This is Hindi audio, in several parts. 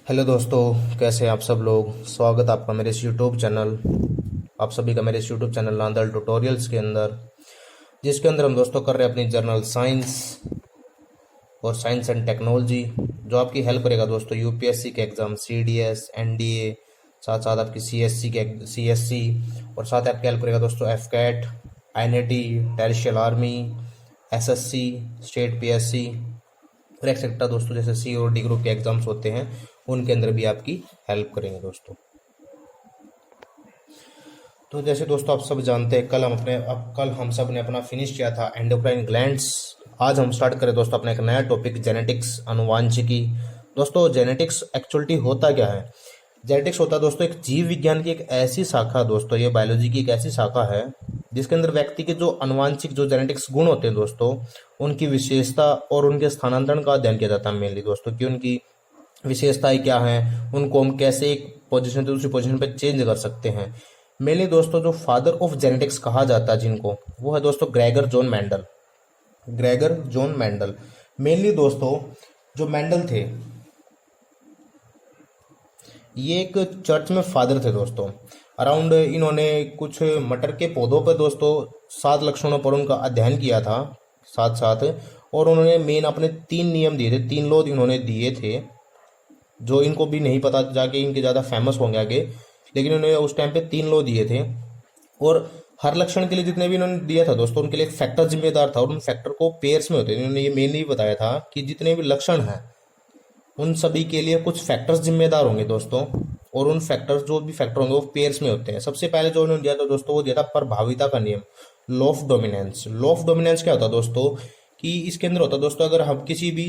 हेलो दोस्तों, कैसे हैं आप सब लोग। स्वागत है आपका मेरे इस यूट्यूब चैनल, आप सभी का मेरे इस यूट्यूब चैनल नांदल ट्यूटोरियल्स के अंदर, जिसके अंदर हम दोस्तों कर रहे हैं अपनी जनरल साइंस और साइंस एंड टेक्नोलॉजी, जो आपकी हेल्प करेगा दोस्तों यूपीएससी के एग्जाम, सीडीएस, एनडीए, साथ साथ आपकी सीएससी और साथ आपकी हेल्प करेगा दोस्तों एफकेट, आईएनएटी, terrestrial army, SSC, state PSC और एक्सेट्रा दोस्तों, जैसे सी और डी ग्रुप के एग्जाम्स होते हैं उनके अंदर भी आपकी हेल्प करेंगे दोस्तों। तो जैसे दोस्तों आप सब जानते हैं, कल हम सब ने अपना फिनिश किया था एंडोक्राइन ग्लैंड्स। आज हम स्टार्ट करें दोस्तों अपना एक नया टॉपिक, जेनेटिक्स, आनुवांशिकी। दोस्तों जेनेटिक्स एक्चुअली होता क्या है? जेनेटिक्स होता है दोस्तों एक जीव विज्ञान की एक ऐसी शाखा, दोस्तों ये बायोलॉजी की एक ऐसी शाखा है जिसके अंदर व्यक्ति के जो अनुवांशिक जो जेनेटिक्स गुण होते हैं दोस्तों, उनकी विशेषता और उनके स्थानांतरण का अध्ययन किया जाता है मेनली दोस्तों, कि उनकी विशेषताएं क्या हैं, उनको हम कैसे एक पोजीशन से दूसरी पोजीशन पे चेंज कर सकते हैं। मेनली दोस्तों जो फादर ऑफ जेनेटिक्स कहा जाता है जिनको, वो है दोस्तों Gregor John Mendel. Gregor John Mendel mainly दोस्तों जो मेंडल थे, ये एक चर्च में फादर थे दोस्तों। अराउंड इन्होंने कुछ मटर के पौधों पर दोस्तों 7 लक्षणों पर उनका अध्ययन किया था साथ साथ, और उन्होंने मेन अपने 3 नियम दिए थे, 3 लॉ इन्होंने दिए थे, जो इनको भी नहीं पता, जाके इनके ज़्यादा फेमस होंगे आगे, लेकिन उन्होंने उस टाइम पे 3 लॉ दिए थे। और हर लक्षण के लिए जितने भी इन्होंने दिया था दोस्तों, उनके लिए एक फैक्टर जिम्मेदार था, और उन फैक्टर को पेयर्स में होते थे। इन्होंने ये मेनली बताया था कि जितने भी लक्षण हैं उन सभी के लिए कुछ फैक्टर्स जिम्मेदार होंगे दोस्तों, और उन फैक्टर्स जो भी फैक्टर होंगे वो पेयर्स में होते हैं। सबसे पहले जो उन्होंने दिया था दोस्तों, वो दिया था प्रभाविता का नियम, law of dominance. Law of dominance क्या होता है दोस्तों, कि इसके अंदर होता है दोस्तों, अगर हम किसी भी,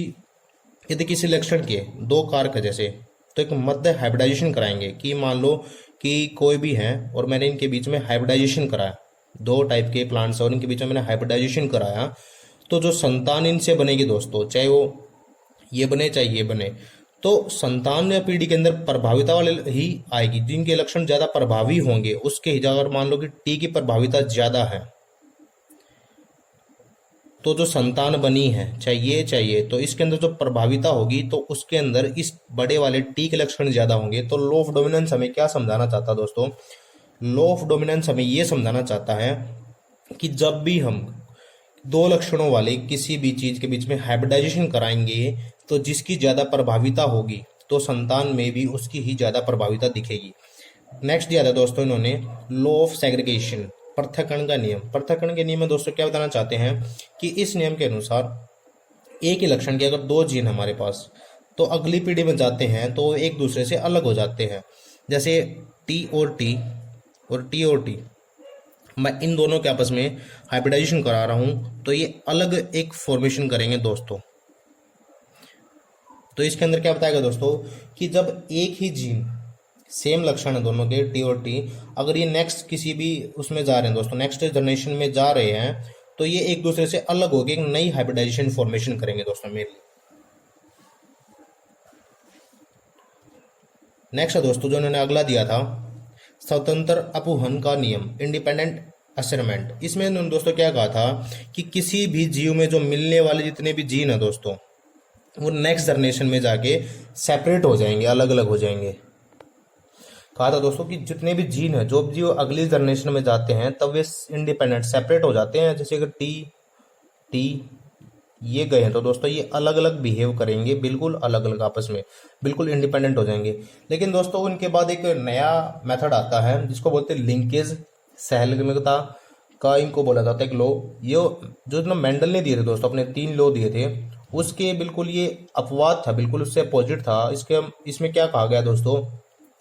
यदि किसी लक्षण के 2 कारक है जैसे, तो एक मध्य हाइब्रिडाइजेशन कराएंगे, कि मान लो कि कोई भी है और मैंने इनके बीच में हाइब्रिडाइजेशन कराया, 2 टाइप के प्लांट्स और इनके बीच में मैंने हाइब्रिडाइजेशन कराया, तो जो संतान इनसे बनेगी दोस्तों, चाहे वो ये बने चाहे ये बने, तो संतान या पीढ़ी के अंदर प्रभाविता वाले ही आएगी। जिनके लक्षण ज्यादा प्रभावी होंगे उसके ही, अगर मान लो कि टी की प्रभाविता ज्यादा है, तो जो संतान बनी है चाहिए, तो इसके अंदर जो प्रभाविता होगी तो उसके अंदर इस बड़े वाले टी के लक्षण ज्यादा होंगे। तो लॉ ऑफ डोमिनेंस हमें क्या समझाना चाहता है दोस्तों? लॉ ऑफ डोमिनेंस हमें ये समझाना चाहता है कि जब भी हम 2 लक्षणों वाले किसी भी चीज के बीच में हाइब्रिडाइजेशन कराएंगे, तो जिसकी ज्यादा प्रभाविता होगी तो संतान में भी उसकी ही ज्यादा प्रभाविता दिखेगी। नेक्स्ट दिया था दोस्तों इन्होंने लॉ ऑफ सेग्रीगेशन, पृथक्करण का नियम। पृथक्करण के नियम में दोस्तों क्या बताना चाहते हैं कि इस नियम के अनुसार एक ही लक्षण के अगर 2 जीन हमारे पास, तो अगली पीढ़ी में जाते हैं तो एक दूसरे से अलग हो जाते हैं। जैसे टी और टी और टी और टी, मैं इन दोनों के आपस में हाइब्रिडाइजेशन करा रहा हूं, तो ये अलग एक फॉर्मेशन करेंगे दोस्तों। तो इसके अंदर क्या बताएगा दोस्तों, कि जब एक ही जीन, सेम लक्षण है दोनों के टी और टी, अगर ये नेक्स्ट किसी भी उसमें जा रहे हैं दोस्तों, नेक्स्ट जनरेशन में जा रहे हैं, तो ये एक दूसरे से अलग होकर एक नई हाइब्रिडाइजेशन फॉर्मेशन करेंगे दोस्तों मेनली। नेक्स्ट है दोस्तों जो इन्होंने अगला दिया था, स्वतंत्र अपहरण का नियम, इंडिपेंडेंट असेसमेंट। इसमें इन्होंने दोस्तों क्या कहा था कि किसी भी जीव में जो मिलने वाले जितने भी जीन है दोस्तों, वो नेक्स्ट जनरेशन में जाके सेपरेट हो जाएंगे, अलग अलग हो जाएंगे। कहा था दोस्तों कि जितने भी जीन है जो जीव अगली जनरेशन में जाते हैं तब वे इंडिपेंडेंट सेपरेट हो जाते हैं। जैसे अगर टी टी ये गए हैं तो दोस्तों ये अलग अलग बिहेव करेंगे, बिल्कुल अलग अलग आपस में, बिल्कुल इंडिपेंडेंट हो जाएंगे। लेकिन दोस्तों उनके बाद एक नया मेथड आता है जिसको बोलते हैं लिंकेज सहलगता का, इनको बोला जाता है एक लॉ। ये जो मेंडल ने दिए थे दोस्तों, अपने 3 लॉ दिए थे, उसके बिल्कुल ये अपवाद था, बिल्कुल उससे अपोजिट था। इसमें क्या कहा गया दोस्तों,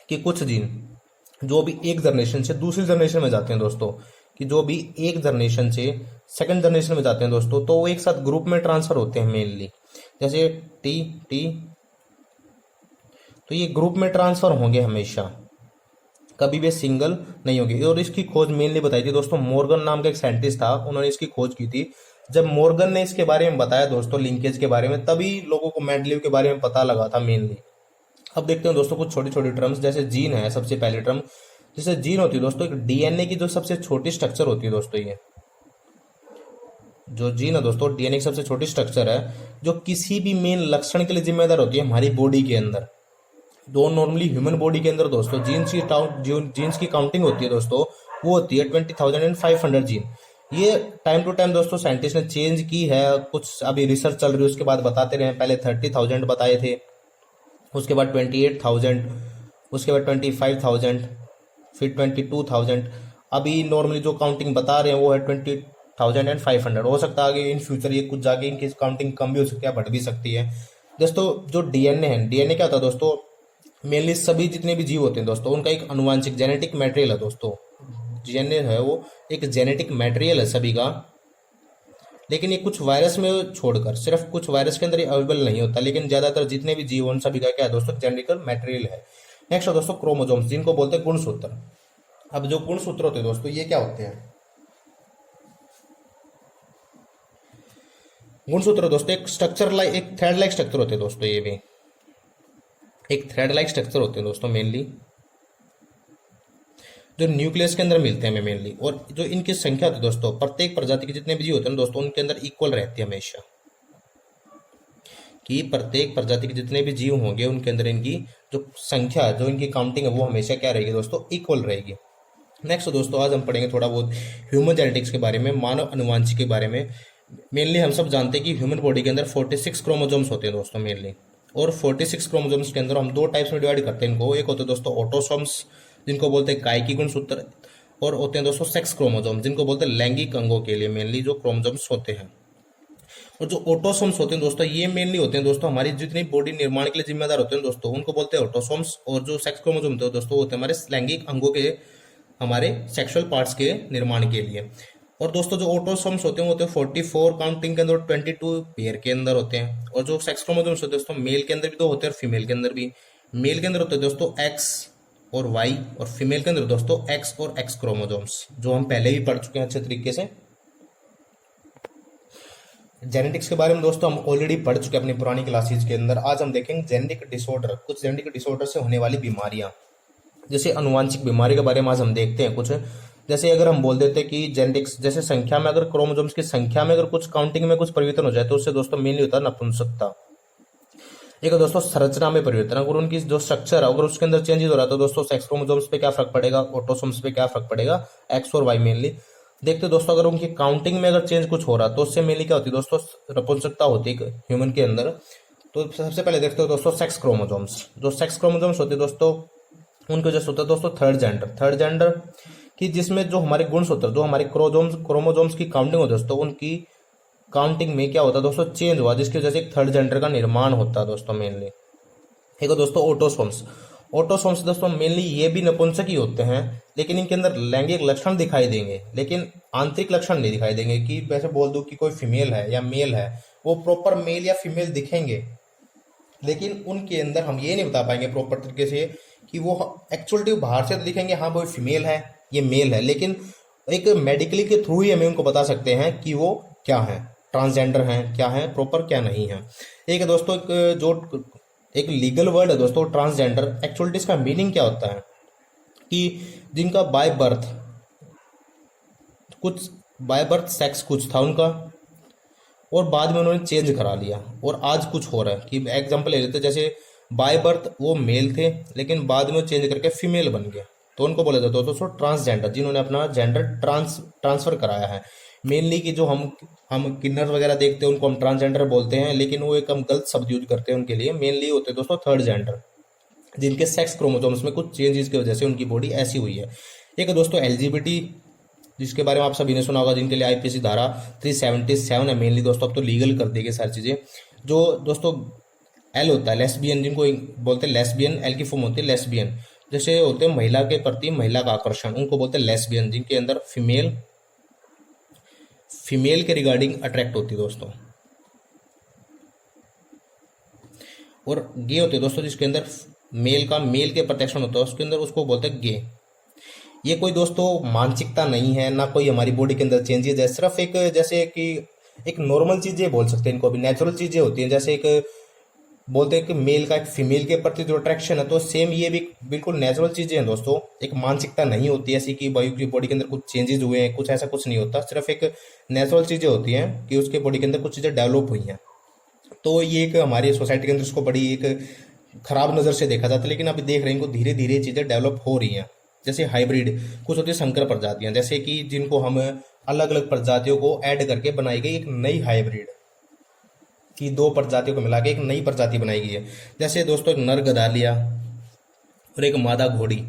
कि कुछ जीन जो भी एक जनरेशन से दूसरी जनरेशन में जाते हैं दोस्तों, कि जो भी एक जनरेशन से सेकंड जनरेशन में जाते हैं दोस्तों, तो वो एक साथ ग्रुप में ट्रांसफर होते हैं मेनली। जैसे टी टी, तो ये ग्रुप में ट्रांसफर होंगे हमेशा, कभी भी सिंगल नहीं होगी। और इसकी खोज मेनली बताई थी दोस्तों, मॉर्गन नाम का एक साइंटिस्ट था, उन्होंने इसकी खोज की थी। जब मॉर्गन ने इसके बारे में बताया दोस्तों, लिंकेज के बारे में, तभी लोगों को मेंडलीव के बारे में पता लगा था मेनली। अब देखते हैं दोस्तों कुछ छोटी छोटी टर्म्स, जैसे जीन है सबसे पहले टर्म। जैसे जीन होती है दोस्तों एक डीएनए की जो सबसे छोटी स्ट्रक्चर होती है दोस्तों, ये जो जीन है दोस्तों डीएनए की सबसे छोटी स्ट्रक्चर है, जो किसी भी मेन लक्षण के लिए जिम्मेदार होती है हमारी बॉडी के अंदर। जो नॉर्मली ह्यूमन बॉडी के अंदर दोस्तों जीन्स की काउंटिंग होती है दोस्तों, वो होती है 20,500 जीन। ये टाइम टू टाइम दोस्तों साइंटिस्ट ने चेंज की है, कुछ अभी रिसर्च चल रही है उसके बाद बताते रहे। पहले 30,000 बताए थे, उसके बाद 28,000, उसके बाद 25,000, फिर 22,000। अभी नॉर्मली जो काउंटिंग बता रहे हैं वो है 20,500। हो सकता है आगे इन फ्यूचर ये कुछ जाके इनकी काउंटिंग कम भी हो सकती है, बढ़ भी सकती है दोस्तों। जो डीएनए है, डीएनए क्या होता है दोस्तों, मेनली सभी जितने भी जीव होते हैं दोस्तों उनका एक अनुवांशिक जेनेटिक मटेरियल है दोस्तों। डीएनए है वो एक जेनेटिक मटेरियल है सभी का, लेकिन ये कुछ वायरस में छोड़कर सिर्फ कुछ वायरस के अंदर ये अवेलेबल नहीं होता, लेकिन ज्यादातर जितने भी जीव उन सभी का क्या है दोस्तों, जेनेटिकल मटेरियल है। नेक्स्ट है दोस्तों क्रोमोसोम्स, जिनको बोलते हैं गुणसूत्र। अब जो गुणसूत्र होते हैं दोस्तों ये क्या होते हैं, गुणसूत्र दोस्तों एक स्ट्रक्चर लाइक, एक थ्रेड लाइक स्ट्रक्चर होते हैं दोस्तों। ये भी एक थ्रेड लाइक स्ट्रक्चर होते हैं दोस्तों मेनली, जो न्यूक्लियस के अंदर मिलते हैं मेनली। और जो इनकी संख्या होती है दोस्तों, प्रत्येक प्रजाति के जितने भी जीव होते हैं दोस्तों उनके अंदर इक्वल रहती है हमेशा, कि प्रत्येक प्रजाति के जितने भी जीव होंगे उनके अंदर इनकी जो संख्या, जो इनकी काउंटिंग है वो हमेशा क्या रहेगी दोस्तों, इक्वल रहेगी। नेक्स्ट दोस्तों आज हम पढ़ेंगे थोड़ा बहुत ह्यूमन जेनेटिक्स के बारे में, मानव अनुवांशिक के बारे में। मेनली हम सब जानते हैं कि ह्यूमन बॉडी के अंदर 46 क्रोमोसोम्स होते हैं दोस्तों मेनली। और 46 क्रोमोसोम्स के अंदर हम दो टाइप्स में डिवाइड करते हैं इनको। एक होते हैं दोस्तों ऑटोसोम्स, जिनको बोलते हैं कायिकी गुणसूत्र, और होते हैं दोस्तों सेक्स क्रोमोसोम्स, जिनको बोलते हैं लैंगिक अंगों के लिए मेनली जो क्रोमोसोम्स होते हैं। और जो ऑटोसोम्स होते हैं दोस्तों ये मेनली होते हैं दोस्तों हमारी जितनी बॉडी निर्माण के लिए जिम्मेदार होते हैं दोस्तों, उनको बोलते हैं ऑटोसोम्स। और जो सेक्स क्रोमोसोम होते हैं दोस्तों वो होते हैं हमारे लैंगिक अंगों के, हमारे सेक्सुअल पार्ट्स के निर्माण के लिए। और दोस्तों जो ऑटोसोम्स होते हैं वो होते हैं 44 काउंटिंग के अंदर, 22 पेयर के अंदर होते हैं। और जो सेक्स क्रोमोसोम्स होते हैं दोस्तों मेल के अंदर भी तो होते हैं और फीमेल के अंदर भी। मेल के अंदर होते हैं दोस्तों एक्स और वाई, और फीमेल के अंदर दोस्तों एक्स और एक्स क्रोमोसोम्स, जो हम पहले ही पढ़ चुके हैं अच्छे तरीके से। जेनेटिक्स के बारे में दोस्तों हम ऑलरेडी पढ़ चुके हैं अपनी पुरानी क्लासेज के अंदर। आज हम देखेंगे जेनेटिक डिसऑर्डर, कुछ जेनेटिक डिसऑर्डर से होने वाली बीमारियां, जैसे अनुवांशिक बीमारी के बारे में आज हम देखते हैं कुछ। जैसे अगर हम बोल देते हैं कि जेनेटिक्स, जैसे संख्या में अगर क्रोमोसोम्स की संख्या में अगर कुछ काउंटिंग में कुछ परिवर्तन हो जाए तो उससे दोस्तों मेनली होता है नपुंसकता। एक दोस्तों संरचना में परिवर्तन, अगर उनकी जो स्ट्रक्चर है अगर उसके अंदर चेंजेस हो रहा है तो दोस्तों सेक्स क्रोमोसोम्स पे क्या फर्क पड़ेगा, ऑटोसोम्स पे क्या फर्क पड़ेगा, एक्स और वाई मेनली। देखते दोस्तों अगर उनकी काउंटिंग में अगर चेंज कुछ हो रहा है तो उससे मेनली क्या होती है दोस्तों, नपुंसकता होती है ह्यूमन के अंदर। तो सबसे पहले देखते हो दोस्तों सेक्स क्रोमोसोम्स। जो सेक्स क्रोमोसोम्स होते हैं दोस्तों उनकी वजह से होता है दोस्तों थर्ड जेंडर की, जिसमें जो हमारे गुणसूत्र, जो हमारे क्रोमोसोम्स की काउंटिंग होती है दोस्तों, उनकी काउंटिंग में क्या होता है दोस्तों, चेंज हुआ, जिसकी वजह से एक थर्ड जेंडर का निर्माण होता है दोस्तों मेनली। एक दोस्तों ऑटोसोम्स। ऑटोसोम्स दोस्तों मेनली ये भी नपुंसक ही होते हैं, लेकिन इनके अंदर लैंगिक लक्षण दिखाई देंगे, लेकिन आंतरिक लक्षण नहीं दिखाई देंगे। कि वैसे बोल दूं कि कोई फीमेल है या मेल है, वो प्रॉपर मेल या फीमेल दिखेंगे, लेकिन उनके अंदर हम ये नहीं बता पाएंगे प्रॉपर तरीके से कि वो एक्चुअली बाहर से तो दिखेंगे हाँ वो फीमेल है ये मेल है, लेकिन एक मेडिकली के थ्रू ही हमें उनको बता सकते हैं कि वो क्या है, ट्रांसजेंडर हैं, क्या है प्रॉपर क्या नहीं है। एक दोस्तों एक लीगल वर्ड है दोस्तों ट्रांसजेंडर। एक्चुअली इसका मीनिंग क्या होता है कि जिनका बाय बर्थ सेक्स कुछ था उनका, और बाद में उन्होंने चेंज करा लिया और आज कुछ हो रहा है। कि एग्जांपल ले लेते, जैसे बाय बर्थ वो मेल थे लेकिन बाद में चेंज करके फीमेल बन गए, तो उनको बोला जाता है दोस्तों ट्रांसजेंडर, जिन्होंने अपना जेंडर ट्रांसफर कराया है। मेनली कि जो हम किन्नर वगैरह देखते हैं उनको हम ट्रांसजेंडर बोलते हैं, लेकिन वो एक हम गलत शब्द यूज करते हैं उनके लिए। मेनली होते हैं दोस्तों थर्ड जेंडर, जिनके सेक्स क्रोमोसोम्स में कुछ चेंजेस की वजह से उनकी बॉडी ऐसी हुई है। एक दोस्तों एलजीबीटी, जिसके बारे में आप सभी ने सुना होगा, जिनके लिए आईपीसी धारा 377 है मेनली दोस्तों, अब तो लीगल कर देगी सारी चीजें। जो दोस्तों एल होता है लेस्बियन, जिनको बोलते हैं लेस्बियन, एल की फॉर्म होती है लेस्बियन। जैसे होते हैं महिला के प्रति महिला का आकर्षण, उनको बोलते हैं लेस्बियन, जिनके अंदर फीमेल के रिगार्डिंग अट्रैक्ट होती है दोस्तों। और गे होते हैं दोस्तों जिसके अंदर मेल के प्रोटेक्शन होता है, उसके अंदर उसको बोलते हैं गे। ये कोई दोस्तों मानसिकता नहीं है, ना कोई हमारी बॉडी के अंदर चेंजेस है, सिर्फ एक जैसे कि एक नॉर्मल चीजें बोल सकते हैं इनको, अभी नेचुरल चीजें होती हैं। जैसे एक बोलते हैं कि मेल का एक फीमेल के प्रति जो अट्रैक्शन है, तो सेम ये भी बिल्कुल नेचुरल चीजें हैं दोस्तों। एक मानसिकता नहीं होती ऐसी कि भाई की बॉडी के अंदर कुछ चेंजेस हुए हैं, कुछ ऐसा कुछ नहीं होता। सिर्फ एक नेचुरल चीजें होती हैं कि उसके बॉडी के अंदर कुछ चीजें डेवलप हुई हैं। तो ये एक हमारी सोसाइटी के अंदर इसको बड़ी एक खराब नज़र से देखा जाता है, लेकिन अभी देख रहे हैं इनको धीरे धीरे चीज़ें डेवलप हो रही हैं। जैसे हाइब्रिड कुछ होती है, संकर प्रजातियां, जैसे कि जिनको हम अलग अलग प्रजातियों को ऐड करके बनाई गई एक नई हाइब्रिड की, दो प्रजातियों को मिला के एक नई प्रजाति बनाई गई है। जैसे दोस्तों एक नर गधा लिया और एक मादा घोड़ी,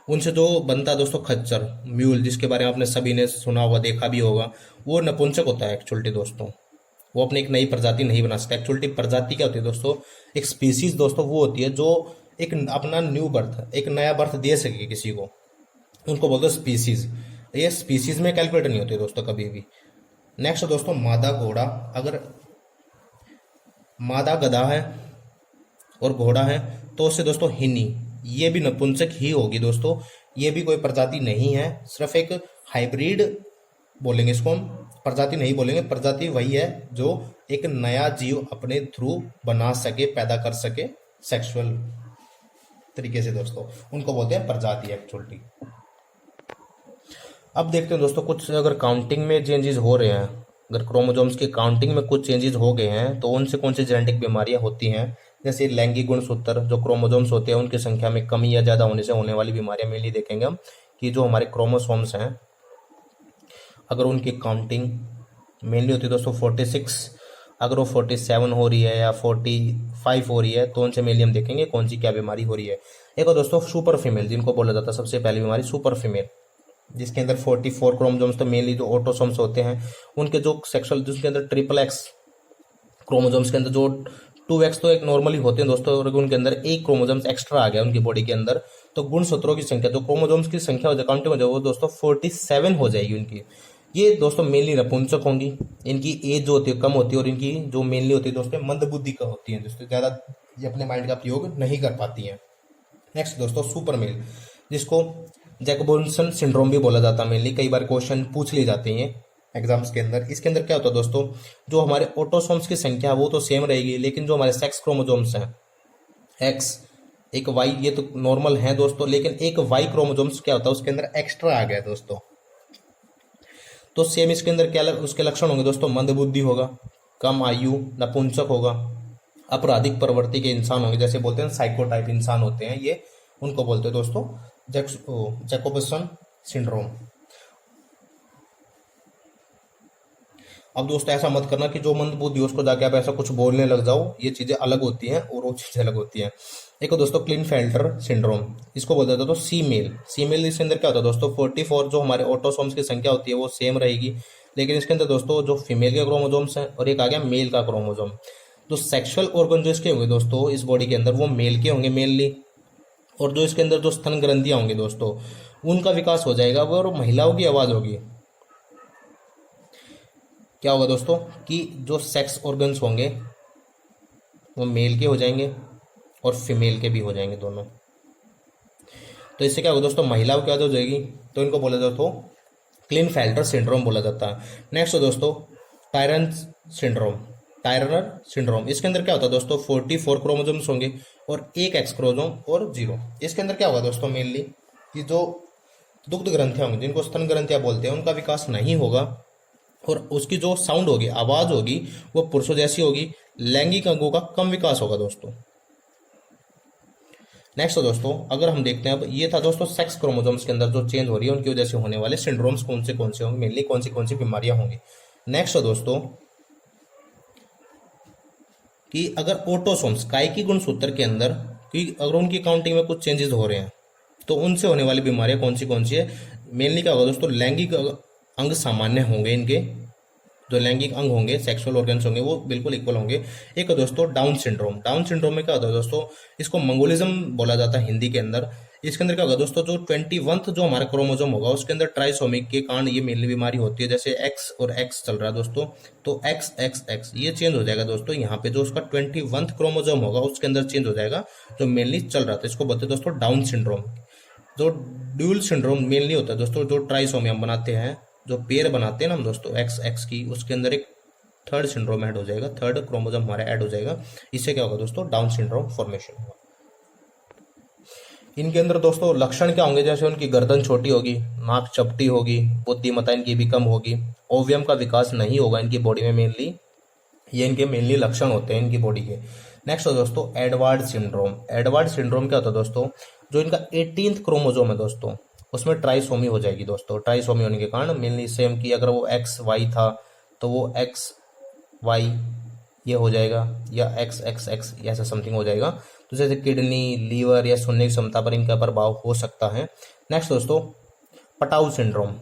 उनसे जो बनता है दोस्तों खच्चर म्यूल, जिसके बारे में आपने सभी ने सुना होगा, देखा भी होगा, वो नपुंसक होता है एक्चुअली दोस्तों। वो अपनी एक नई प्रजाति नहीं बना सकता। एक्चुअली प्रजाति क्या होती है दोस्तों, एक स्पीसीज दोस्तों वो होती है जो एक अपना न्यू बर्थ, एक नया बर्थ दे सके किसी को, उनको बोलते हैं स्पीसीज। ये स्पीसीज में कैलकुलेट नहीं होती दोस्तों कभी भी। नेक्स्ट दोस्तों मादा घोड़ा, अगर मादा गधा है और घोड़ा है तो उससे दोस्तों हिनी, ये भी नपुंसक ही होगी दोस्तों। ये भी कोई प्रजाति नहीं है, सिर्फ एक हाइब्रिड बोलेंगे इसको हम, प्रजाति नहीं बोलेंगे। प्रजाति वही है जो एक नया जीव अपने थ्रू बना सके, पैदा कर सके सेक्सुअल तरीके से दोस्तों, उनको बोलते हैं प्रजाति एक्चुअली। अब देखते हैं दोस्तों कुछ अगर काउंटिंग में चेंजेस हो रहे हैं, अगर क्रोमोसोम्स की काउंटिंग में कुछ चेंजेस हो गए हैं तो उनसे कौन सी जेनेटिक बीमारियां होती हैं। जैसे लैंगिक गुणसूत्र, जो क्रोमोसोम्स होते हैं उनकी संख्या में कमी या ज़्यादा होने से होने वाली बीमारियां मेनली देखेंगे हम, कि जो हमारे क्रोमोसोम्स हैं अगर उनकी काउंटिंग मेनली होती है दोस्तों 46, अगर वो 47 हो रही है या 45 हो रही है तो उनसे मेनली हम देखेंगे कौन सी क्या बीमारी हो रही है। एक और दोस्तों सुपर फीमेल, जिनको बोला जाता है सबसे पहली बीमारी सुपर फीमेल, जिसके अंदर 44 क्रोमोसोम्स, तो मेनली जो ऑटोसोम्स होते हैं उनके जो सेक्सुअल, जिसके अंदर ट्रिपल एक्स क्रोमोसोम्स के अंदर जो 2x तो एक नॉर्मली होते हैं दोस्तों, और उनके अंदर एक क्रोमोसोम्स एक्स्ट्रा आ गया उनकी बॉडी के अंदर, तो गुणसूत्रों की संख्या, जो क्रोमोसोम्स की संख्या हो जाए काउंटिंग हो जाए, वो दोस्तों 47 हो जाएगी उनकी। ये दोस्तों मेनली नपुंसक होंगी, इनकी एज जो होती है कम होती है, और इनकी जो मेनली होती है दोस्तों मंदबुद्धि का होती है दोस्तों, ज़्यादा ये अपने माइंड का प्रयोग नहीं कर पाती हैं। नेक्स्ट दोस्तों सुपर मेल, जिसको जैकोब्सन सिंड्रोम भी बोला जाता है मेनली, कई बार क्वेश्चन पूछ लिए जाते हैं एग्जाम्स के अंदर। इसके अंदर क्या होता है दोस्तों, जो हमारे ऑटोसोम्स की संख्या वो तो सेम रहेगी, लेकिन जो हमारे सेक्स क्रोमोसोम्स हैं एक्स एक वाई, ये तो नॉर्मल है दोस्तों, लेकिन एक वाई क्रोमोसोम्स क्या होता है उसके अंदर एक्स्ट्रा आ गया दोस्तों। तो सेम इसके अंदर क्या उसके लक्षण होंगे दोस्तों, मंदबुद्धि होगा, कम आयु, नपुंसक होगा, आपराधिक प्रवृत्ति के इंसान होंगे, जैसे बोलते हैं साइको टाइप इंसान होते हैं ये, उनको बोलते हैं दोस्तों जैकोब्सन सिंड्रोम। अब दोस्तों ऐसा मत करना कि जो मंदबुद्धि उसको जाके आप ऐसा कुछ बोलने लग जाओ, ये चीजें अलग होती हैं और वो चीजें अलग होती हैं। एक दोस्तों क्लिनफेल्टर सिंड्रोम, इसको बोलते हैं दोस्तों सी मेल। सी मेल इसके अंदर क्या होता है दोस्तों 44 जो हमारे ऑटोसोम्स की संख्या होती है वो सेम रहेगी, लेकिन इसके अंदर दोस्तों जो फीमेल के क्रोमोसोम्स हैं और एक आ गया मेल का क्रोमोसोम। तो सेक्सुअल ऑर्गन जो इसके होंगे दोस्तों इस बॉडी के अंदर वो मेल के होंगे मेनली, और जो इसके अंदर जो स्तन ग्रंथियां होंगी दोस्तों उनका विकास हो जाएगा वो, और महिलाओं की आवाज होगी। क्या होगा दोस्तों कि जो सेक्स ऑर्गन्स होंगे वो मेल के हो जाएंगे और फीमेल के भी हो जाएंगे दोनों। तो इससे क्या होगा दोस्तों, महिलाओं की आवाज हो जाएगी, तो इनको बोला जाता है क्लिनफेल्टर सिंड्रोम बोला जाता है। नेक्स्ट दोस्तों टायरन सिंड्रोम, टायरनर सिंड्रोम, इसके अंदर क्या होता है दोस्तों 44 क्रोमोसोम्स होंगे और एक एक्स क्रोमोसोम और 0। इसके अंदर क्या होगा दोस्तों मेनली कि जो दुग्ध ग्रंथियां होंगी, जिनको स्तन ग्रंथियां बोलते हैं, उनका विकास नहीं होगा, और उसकी जो साउंड होगी, आवाज होगी, वो पुरुषों जैसी होगी। लैंगिक अंगों का कम विकास होगा दोस्तों। नेक्स्ट दोस्तों अगर हम देखते हैं, अब ये था दोस्तों सेक्स क्रोमोसोम्स के अंदर जो चेंज हो रही है उनकी वजह से होने वाले सिंड्रोम्स कौन से होंगे, मेनली कौन सी बीमारियां होंगी। नेक्स्ट दोस्तों कि अगर ऑटोसोम्स कायिकी गुणसूत्र के अंदर कि अगर उनकी काउंटिंग में कुछ चेंजेस हो रहे हैं तो उनसे होने वाली बीमारियां कौन सी है। मेनली क्या होगा दोस्तों, लैंगिक अंग सामान्य होंगे, इनके जो लैंगिक अंग होंगे, सेक्सुअल ऑर्गन्स होंगे, वो बिल्कुल इक्वल होंगे। एक दोस्तों डाउन सिंड्रोम, डाउन सिंड्रोम में क्या होता है दोस्तों, इसको मंगोलिज्म बोला जाता है हिंदी के अंदर। इसके अंदर क्या होगा दोस्तों, जो 21 जो हमारा क्रोमोसोम होगा उसके अंदर ट्राइसोमिक के कारण ये मेनली बीमारी होती है। जैसे एक्स और एक्स चल रहा है दोस्तों, तो एक्स एक्स एक्स ये चेंज हो जाएगा दोस्तों, यहाँ पे जो उसका 21 क्रोमोसोम होगा उसके अंदर चेंज हो जाएगा जो मेनली चल रहा था। इसको बोलते हैं दोस्तों डाउन सिंड्रोम। जो ड्यूल सिंड्रोम मेनली होता है दोस्तों, जो ट्राइसोमी हम बनाते हैं, जो पेयर बनाते हैं ना हम दोस्तों एक्स एक्स की, उसके अंदर एक थर्ड सिंड्रोम ऐड हो जाएगा, थर्ड क्रोमोसोम हमारा ऐड हो जाएगा। इससे क्या होगा दोस्तों, डाउन सिंड्रोम फॉर्मेशन होगा। इनके अंदर दोस्तों लक्षण क्या होंगे, जैसे उनकी गर्दन छोटी होगी, नाक चपटी होगी, बुद्धिमत्ता इनकी भी कम होगी, ओवियम का विकास नहीं होगा इनकी बॉडी में मेनली, ये इनके मेनली लक्षण होते हैं इनकी बॉडी के। नेक्स्ट हो दोस्तों एडवार्ड सिंड्रोम। एडवार्ड सिंड्रोम क्या होता है दोस्तों, जो इनका 18th क्रोमोजोम है दोस्तों, उसमें ट्राइसोमी हो जाएगी दोस्तों। ट्राइसोमी होने के कारण मेनली सेम की अगर वो एक्स वाई था तो वो एक्स वाई ये हो जाएगा, या एक्स एक्स एक्स ऐसा समथिंग हो जाएगा। तो जैसे किडनी, लीवर या सुनने की क्षमता पर इनका प्रभाव हो सकता है। नेक्स्ट दोस्तों पटाउ सिंड्रोम।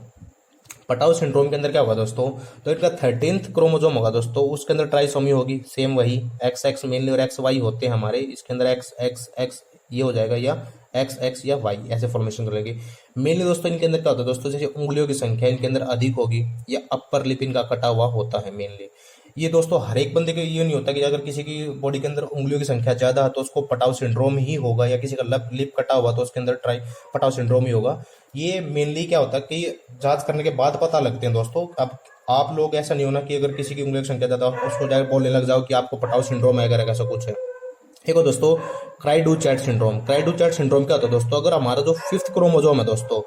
पटाउ सिंड्रोम के अंदर क्या होगा दोस्तों, तो इनका 13th क्रोमोजोम होगा दोस्तों, उसके अंदर ट्राइसोमी होगी, सेम वही एक्स एक्स मेनली और एक्स वाई होते हैं हमारे, इसके अंदर एक्स एक्स एक्स ये हो जाएगा, या एक्स एक्स या वाई ऐसे फॉर्मेशन करेंगे। मेनली दोस्तों इनके अंदर क्या होता है दोस्तों, जैसे उंगलियों की संख्या इनके अंदर अधिक होगी, या अपर लिप इनका कटा हुआ होता है मेनली। ये दोस्तों हर एक बंदे के ये नहीं होता कि अगर किसी की बॉडी के अंदर उंगलियों की संख्या ज्यादा है तो उसको पटाव सिंड्रोम ही होगा, या किसी का लिप कटा हुआ तो उसके अंदर ट्राई पटाव सिंड्रोम ही होगा। ये मेनली क्या होता है कि जांच करने के बाद पता लगते हैं दोस्तों। अब आप लोग ऐसा नहीं होना कि अगर किसी की उंगलियों की संख्या ज्यादा हो उसको जाकर बोलने लग जाओ कि आपको पटाव सिंड्रोम है, अगर ऐसा कुछ है। देखो दोस्तों cry do chat syndrome. Cry do chat syndrome क्या होता है दोस्तों, अगर हमारा जो 5th क्रोमोजोम है दोस्तों,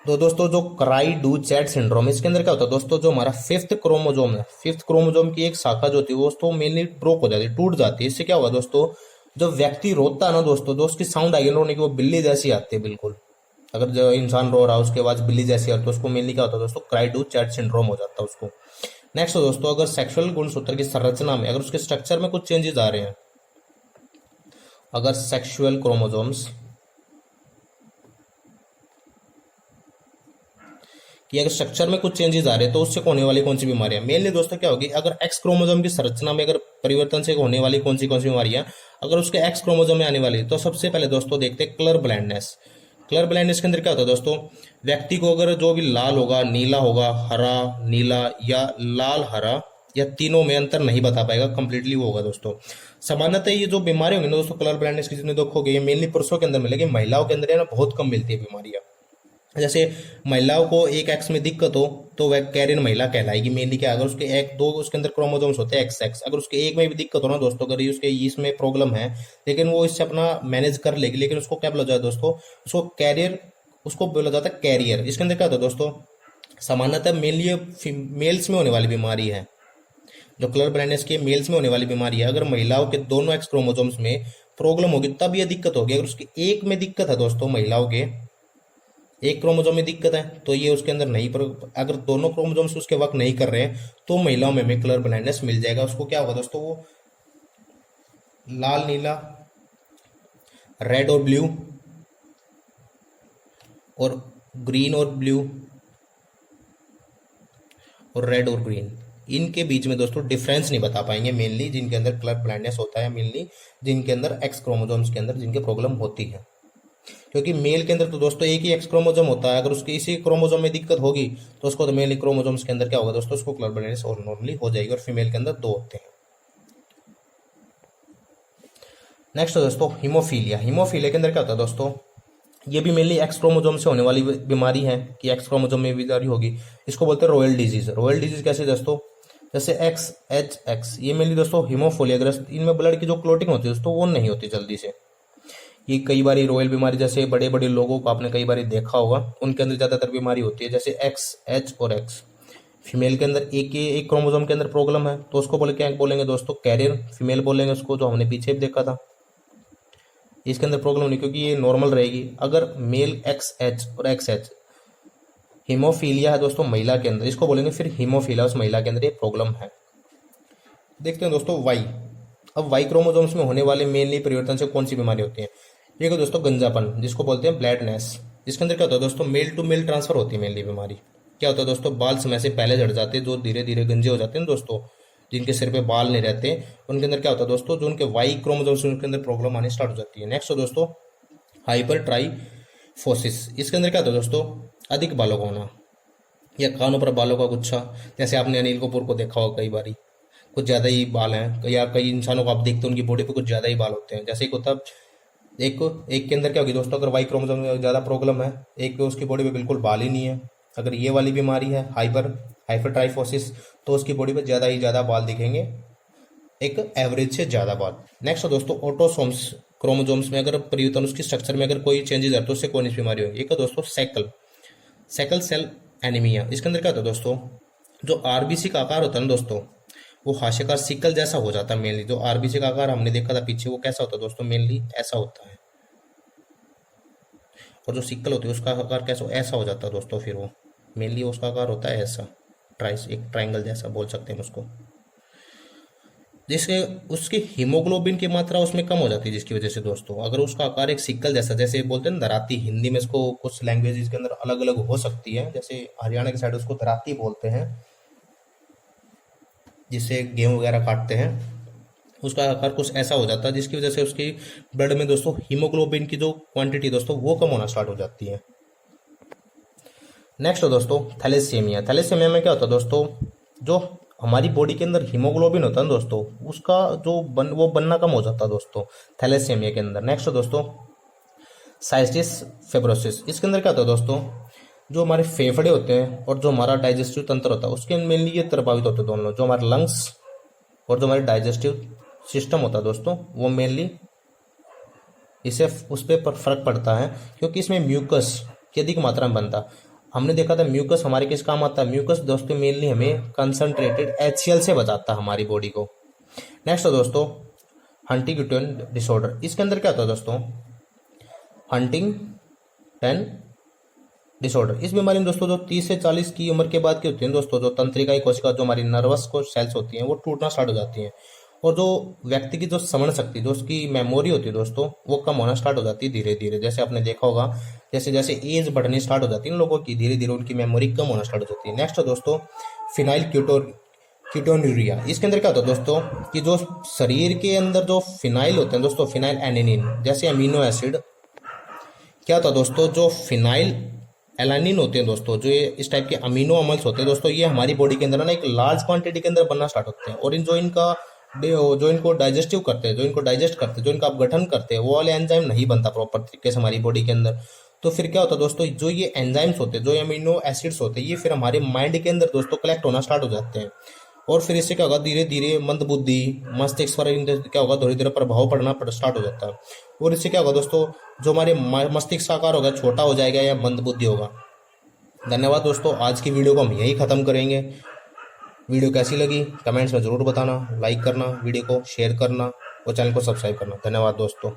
तो दोस्तों जो क्राई डू चैट सिंड्रोम इसके अंदर क्या होता है दोस्तों, जो हमारा 5th क्रोमोजोम है, 5th क्रोमोजोम की एक शाखा जो होती है वो दोस्तों मेनली ब्रोक हो जाती है, टूट जाती है। इससे क्या होगा दोस्तों, जो व्यक्ति रोता है ना दोस्तों, जो उसकी साउंड आएगी रोने की वो बिल्ली जैसी आती है बिल्कुल। अगर जो इंसान रो रहा है उसके बाद बिल्ली जैसी आती है तो उसको मेनली क्या होता है दोस्तों, क्राई डू चैट सिंड्रोम हो जाता है उसको। नेक्स्ट दोस्तों अगर सेक्सुअल गुणसूत्र की संरचना में अगर उसके स्ट्रक्चर में कुछ चेंजेस आ रहे हैं, अगर सेक्सुअल क्रोमोजोम्स कि अगर स्ट्रक्चर में कुछ चेंजेस आ रहे हैं तो उससे होने वाली कौन सी बीमारियां, मेनली दोस्तों क्या होगी, अगर एक्स क्रोमोजोम की संरचना में अगर परिवर्तन से होने वाली कौन सी बीमारियां अगर उसके एक्स क्रोमोजोम में आने वाली, तो सबसे पहले दोस्तों देखते हैं कलर ब्लाइंडनेस। कलर ब्लाइंडनेस के अंदर क्या होता है दोस्तों, व्यक्ति को अगर जो भी लाल होगा, नीला होगा, हरा नीला या लाल हरा या तीनों में अंतर नहीं बता पाएगा, कंप्लीटली वो होगा दोस्तों। सामान्यतः ये जो बीमारी होंगी ना दोस्तों कलर ब्लाइंडनेस की, जितने देखोगे ये मेनली पुरुषों के अंदर मिलेगी, महिलाओं के अंदर है ना बहुत कम मिलती है बीमारियां। जैसे महिलाओं को एक एक्स में दिक्कत हो तो वह कैरियर महिला कहलाएगी। मेनली क्या, अगर उसके एक दो उसके अंदर क्रोमोसोम्स होते हैं एक्स एक्स, अगर उसके एक में भी दिक्कत हो ना दोस्तों, अगर उसके इसमें प्रॉब्लम है लेकिन वो इससे अपना मैनेज कर लेगी, लेकिन उसको क्या बोला जाए दोस्तों, उसको कैरियर, उसको बोला जाता है कैरियर। इसके अंदर क्या होता है दोस्तों, सामान्यतः मेनली मेल्स में होने वाली बीमारी है, जो कलर ब्लाइंडनेस की मेल्स में होने वाली बीमारी है। अगर महिलाओं के दोनों एक्स क्रोमोसोम्स में प्रॉब्लम होगी तब यह दिक्कत होगी। अगर उसके एक में दिक्कत है दोस्तों, महिलाओं के एक क्रोमोसोम में दिक्कत है तो ये उसके अंदर नहीं, पर अगर दोनों क्रोमोसोम्स उसके वर्क नहीं कर रहे हैं तो महिलाओं में कलर ब्लाइंडनेस मिल जाएगा। उसको क्या होगा दोस्तों, वो लाल नीला, रेड और ब्लू, और ग्रीन और ब्लू, और रेड और ग्रीन, इनके बीच में दोस्तों डिफरेंस नहीं बता पाएंगे मेनली, जिनके अंदर कलर ब्लाइंडनेस होता है, मेनली जिनके अंदर एक्स क्रोमोसोम्स के अंदर जिनके प्रॉब्लम होती है। क्योंकि मेल के अंदर तो दोस्तों एक ही एक्स क्रोमोसोम होता है, अगर उसके इसी क्रोमोसोम में दिक्कत होगी तो उसको तो मेल क्रोमोसोम्स के अंदर क्या होगा दोस्तों, उसको कलर ब्लाइंडनेस और नॉर्मली हो जाएगी। और फीमेल के अंदर दो होते हैं। नेक्स्ट दोस्तों हीमोफीलिया। हीमोफीलिया के अंदर क्या होता है दोस्तों, ये भी मेनली एक्स क्रोमोसोम से होने वाली बीमारी है कि एक्स क्रोमोसोम में बीमारी होगी। इसको बोलते हैं रॉयल डिजीज। रॉयल डिजीज कैसे दोस्तों, जैसे एक्स एच एक्स, ये मेनली दोस्तों हीमोफीलिया ग्रस्त, इनमें ब्लड की जो क्लोटिंग होती है दोस्तों वो नहीं होती जल्दी से। ये कई बार रॉयल बीमारी, जैसे बड़े बड़े लोगों को आपने कई बार देखा होगा, उनके अंदर ज्यादातर बीमारी होती है, जैसे एक्स एच और एक्स। फीमेल के अंदर एक क्रोमोसोम के अंदर प्रॉब्लम है तो उसको क्या बोलेंगे दोस्तों, कैरियर फीमेल बोलेंगे उसको, जो हमने पीछे भी देखा था। इसके अंदर प्रॉब्लम नहीं, क्योंकि ये नॉर्मल रहेगी। अगर मेल एक्स एच और एक्स एच, हीमोफीलिया है दोस्तों महिला के अंदर, इसको बोलेंगे फिर हीमोफीलिया, उस महिला के अंदर ये प्रॉब्लम है। देखते हैं दोस्तों वाई। अब वाई क्रोमोसोम्स में होने वाले मेनली परिवर्तन से कौन सी बीमारी होती है, एक है दोस्तों गंजापन, जिसको बोलते हैं ब्लैडनेस। इसके अंदर क्या होता है दोस्तों, मेल टू मेल ट्रांसफर होती है मेनली बीमारी। क्या होता है दोस्तों, बाल समय से पहले झड़ जाते हैं, जो धीरे धीरे गंजे हो जाते हैं दोस्तों, जिनके सिर पे बाल नहीं रहते, उनके अंदर क्या होता है दोस्तों, जो उनके वाई क्रोमोसोम्स उनके अंदर प्रॉब्लम आनी स्टार्ट हो जाती है। नेक्स्ट दोस्तों हाइपर ट्राइफोसिस। इसके अंदर क्या होता है दोस्तों, अधिक बालों का होना, या कानों पर बालों का गुच्छा। जैसे आपने अनिल कपूर को देखा होगा, कई बारी कुछ ज्यादा ही बाल हैं, या कई इंसानों को आप देखते हैं उनकी बॉडी पे कुछ ज्यादा ही बाल होते हैं। जैसे एक होता है एक के अंदर क्या होगी दोस्तों, अगर वाई क्रोमोसोम में ज्यादा प्रॉब्लम है, एक उसकी बॉडी पे बिल्कुल बाल ही नहीं है। अगर ये वाली बीमारी है हाइपर ट्राइफोसिस, तो उसकी बॉडी पे ज्यादा ही ज्यादा बाल दिखेंगे, एक एवरेज से ज्यादा बाल। नेक्स्ट दोस्तों ऑटोसोम्स क्रोमोसोम्स में अगर परिवर्तन, उसकी स्ट्रक्चर में अगर कोई चेंजेस है तो उससे कौन सी बीमारी होगी, एक है दोस्तों सेकल सेल एनीमिया। इसके अंदर क्या होता है दोस्तों, जो आरबीसी का आकार होता है ना दोस्तों, वो हाशियाकार सिक्कल जैसा हो जाता है मेनली। जो आरबीसी का आकार हमने देखा था पीछे वो कैसा होता है दोस्तों, मेनली ऐसा होता है। और जो सिक्कल होती है उसका आकार कैसा, ऐसा हो जाता है दोस्तों। फिर वो मेनली उसका आकार होता है ऐसा, एक ट्राइंगल जैसा बोल सकते हैं उसको। जिससे उसकी हीमोग्लोबिन की मात्रा उसमें कम हो जाती है, जिसकी वजह से दोस्तों अगर उसका आकार एक सिक्कल जैसा, जैसे बोलते हैं ना दराती, हिंदी में इसको कुछ लैंग्वेजेस के अंदर अलग अलग हो सकती है, जैसे हरियाणा की साइड उसको दराती बोलते हैं, जिससे गेहूं वगैरह काटते हैं, उसका आकार कुछ ऐसा हो जाता है, जिसकी वजह से उसकी ब्लड में दोस्तों हीमोग्लोबिन की जो क्वांटिटी दोस्तों वो कम होना स्टार्ट हो जाती है। नेक्स्ट दोस्तों थैलेसीमिया। थैलेसीमिया में क्या होता है दोस्तों, जो हमारी बॉडी के अंदर हीमोग्लोबिन होता है दोस्तों, उसका जो वो बनना कम हो जाता है दोस्तों थैलेसीमिया के अंदर। नेक्स्ट दोस्तों साइस्टिस फेब्रोसिस। इसके अंदर क्या होता है दोस्तों, जो हमारे फेफड़े होते हैं और जो हमारा डाइजेस्टिव तंत्र होता है उसके मेनली ये प्रभावित होते हैं दोनों, जो हमारे लंग्स और जो हमारे डाइजेस्टिव सिस्टम होता है दोस्तों, वो मेनली इससे उस पर फर्क पड़ता है, क्योंकि इसमें म्यूकस की अधिक मात्रा में बनता है। हमने देखा था म्यूकस हमारे किस काम आता है, म्यूकस दोस्तों मेनली हमें कंसंट्रेटेड HCl से बचाता है हमारी बॉडी को। नेक्स्ट दोस्तों हंटिंगटन डिसऑर्डर। इसके अंदर क्या होता है दोस्तों, हंटिंगटन डिसऑर्डर। इस बीमारी में दोस्तों जो 30 से 40 की उम्र के बाद की होती है दोस्तों, जो तंत्रिकाएं कोशिका, जो हमारी नर्वस को सेल्स होती हैं वो टूटना स्टार्ट हो जाती हैं, और जो व्यक्ति की जो स्मरण शक्ति, जो उसकी मेमोरी होती है दोस्तों, वो कम होना स्टार्ट हो जाती है धीरे धीरे। जैसे आपने देखा होगा, जैसे जैसे एज बढ़नी स्टार्ट हो जाती है इन लोगों की, धीरे धीरे उनकी मेमोरी कम होना स्टार्ट हो जाती है। नेक्स्ट दोस्तों फिनाइल कीटोन्यूरिया। इसके अंदर क्या होता है दोस्तों, कि जो शरीर के अंदर जो फिनाइल होते हैं दोस्तों, फिनाइल एनिलीन जैसे अमीनो एसिड, क्या होता है दोस्तों, जो फिनाइल एलानिन होते हैं दोस्तों, जो ये इस टाइप के अमीनो अमल्स होते हैं दोस्तों, ये हमारी बॉडी के अंदर ना एक लार्ज क्वांटिटी के अंदर बनना स्टार्ट होते हैं, और इन जो इनको डाइजेस्टिव करते हैं, जो इनको डाइजेस्ट करते हैं, जो इनका अपघटन करते हैं, वो वाले एंजाइम नहीं बनता प्रॉपर तरीके से हमारी बॉडी के अंदर। तो फिर क्या होता है दोस्तों, जो ये एंजाइम्स होते हैं, जो अमीनो एसिड्स होते हैं, ये फिर हमारे माइंड के अंदर दोस्तों कलेक्ट होना स्टार्ट हो जाते हैं, और फिर इससे क्या होगा, धीरे धीरे मंदबुद्धि, मस्तिष्क पर क्या होगा, धीरे धीरे प्रभाव पड़ना स्टार्ट हो जाता है। और इससे क्या होगा दोस्तों, जो हमारे मस्तिष्क का आकार होगा छोटा हो जाएगा या मंदबुद्धि होगा। धन्यवाद दोस्तों, आज की वीडियो को हम यहीं ख़त्म करेंगे। वीडियो कैसी लगी कमेंट्स में ज़रूर बताना, लाइक करना, वीडियो को शेयर करना और चैनल को सब्सक्राइब करना। धन्यवाद दोस्तों।